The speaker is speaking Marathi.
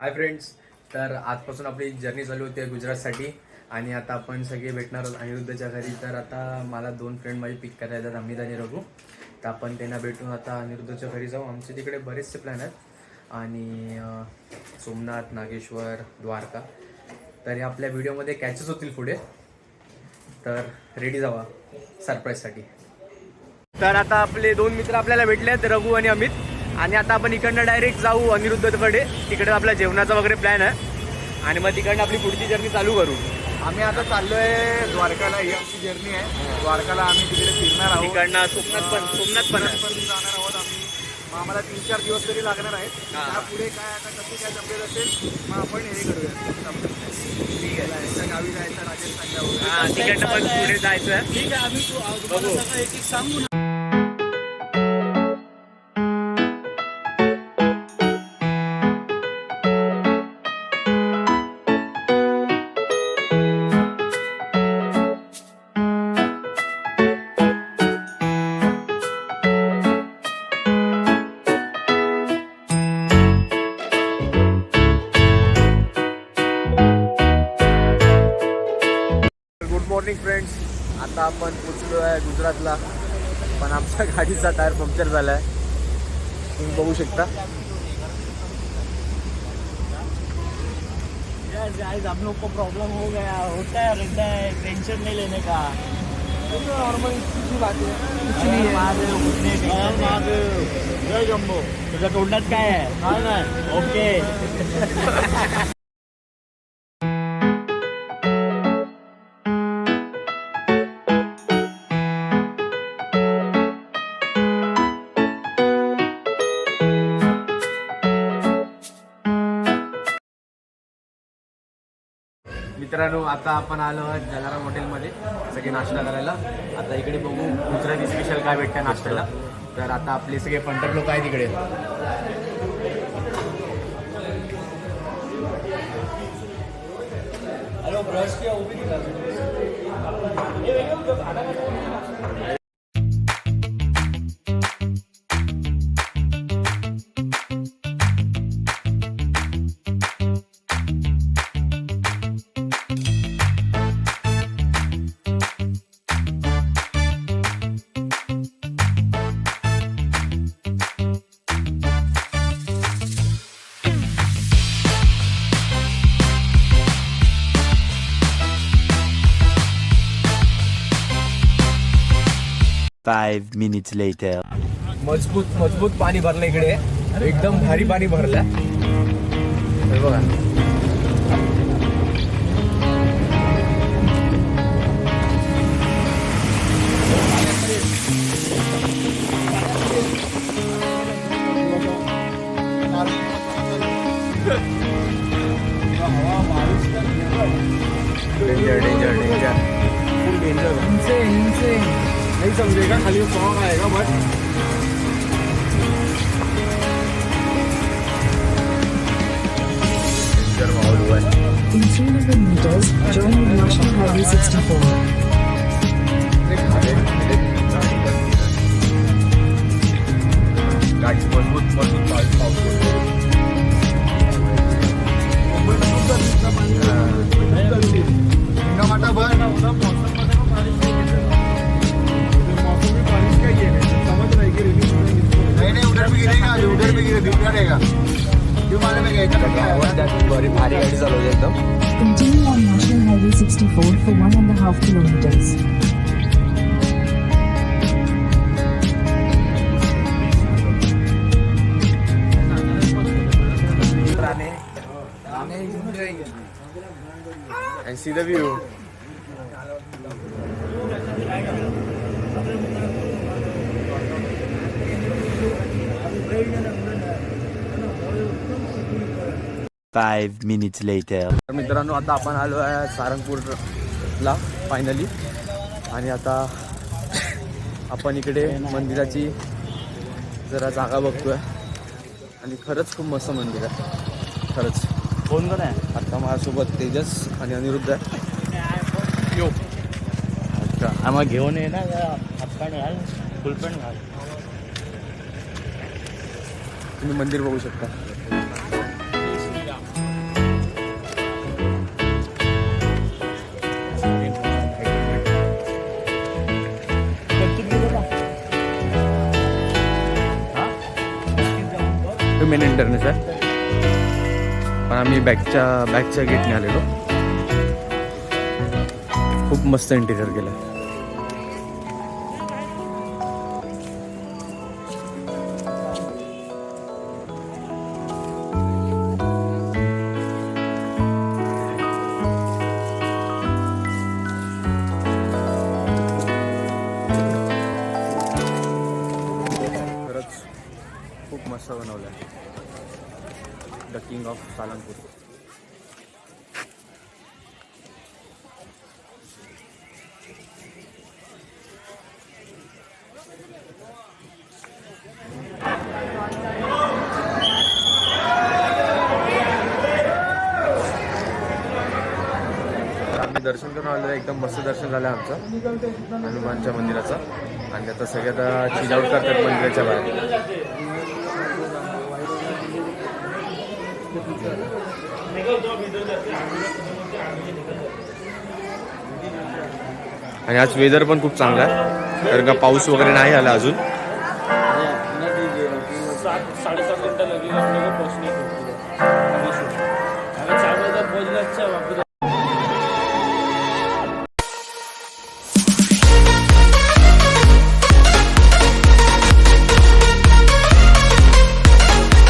हाय फ्रेंड्स, तर आजपासून आपली जर्नी चालू होती आहे गुजरातसाठी आणि आता आपण सगळे भेटणार आहोत अनिरुद्धच्या घरी. तर आता मला 2 फ्रेंड माझी पिक करायला येतात, अमित आणि रघु. तर आपण त्यांना भेटून आता अनिरुद्धच्या घरी जाऊ. आमचे तिकडे बरेचसे प्लॅन आहेत आणि सोमनाथ, नागेश्वर, द्वारका. तर हे आपल्या व्हिडिओमध्ये कॅचेस होतील पुढे, तर रेडी जावा सरप्राईजसाठी. तर आता आपले 2 मित्र आपल्याला भेटले आहेत, रघु आणि अमित. आणि आता आपण इकडनं डायरेक्ट जाऊ अनिरुद्धकडे. तिकडे आपला जेवणाचा वगैरे प्लॅन आहे आणि मग तिकडनं आपली पुढची जर्नी चालू करू. आम्ही आता चाललोय द्वारकाला. ही आमची जर्नी आहे. द्वारकाला आम्ही तिकडे फिरणार आहोत. तिकडनं सोमनाथ पण जाणार आहोत आम्ही. मग आम्हाला 3-4 दिवस तरी लागणार आहेत. त्यापुढे काय आता कशी काय तब्येत असेल मग आपण हे करूया. ठीक आहे, गावी जायचं राजस्थानच्या तिकडनं पण पुढे जायचं. ठीक आहे. आम्ही तुम्हाला सगळं एक एक सांगू ना. Good morning friends. आता आपण पोचलो आहे गुजरातला, पण आमच्या गाडीचा टायर पंक्चर झाला आहे, तुम्ही बघू शकता. गाइस हम लोग को प्रॉब्लम हो गया. होता है, रहता है, टेंशन नहीं लेने का. नॉर्मल किती बात आहे. जय जम्बो. तुझ्या तोंडात काय आहे? ओके. मित्रांनो, आता आपण आलो आहोत जलाराम हॉटेलमध्ये सगळे नाश्ता करायला. आता इकडे बघू गुजराती स्पेशल काय भेटतं नाश्त्याला. तर आता आपले सगळे पंटर लोक आहेत इकडे. Five minutes later. मजबूत पाणी भरलं इकडे, एकदम भारी पाणी भरलं. बघा, डेंजर फुल डेंजर. नहीं समझेगा, खाली फॉग आएगा बस. माहौल हुआ है. In 300 meters, join the National Highway 64. गाड़ी मजबूत भारी गाड़ी चालवते एकदम. Continue on National Highway 64 for 1.5 kilometers. And see the view. Five minutes later. मित्रांनो, आता आपण आलो आहे सारंगपूरला फायनली. आणि आता आपण इकडे मंदिराची जरा जागा बघतोय आणि खरंच खूप मस्त मंदिर आहे. खरंच. फोन कोण आहे? आता माझ्यासोबत तेजस आणि अनिरुद्ध आहे. यो, अच्छा, आम्हाला घेऊन ये ना. हातपॅन्ट घाल, फुल पॅन्ट घाल. तुम्ही मंदिर बघू शकता. मेन एंट्रन्स आहे, पण आम्ही बॅकच्या गेटने आलेलो. खूप मस्त इंटिरियर केलं. खरंच खूप मस्त बनवलं आहे. The king of Salangpur. आम्ही दर्शन करून आलेलं, एकदम मस्त दर्शन झालं आमचं हनुमानच्या मंदिराचं. आणि आता सगळे आता चिल आउट करतात मंदिराच्या बाहेर. आणि आज वेदर पण खूप चांगला आहे, कारण का पाऊस वगैरे नाही आला अजून. 7-7.5 घंटा लगेगा हम लोग को पहुंचने को. अभी 4 बजे तक पहुंचना अच्छा, वहाँ पे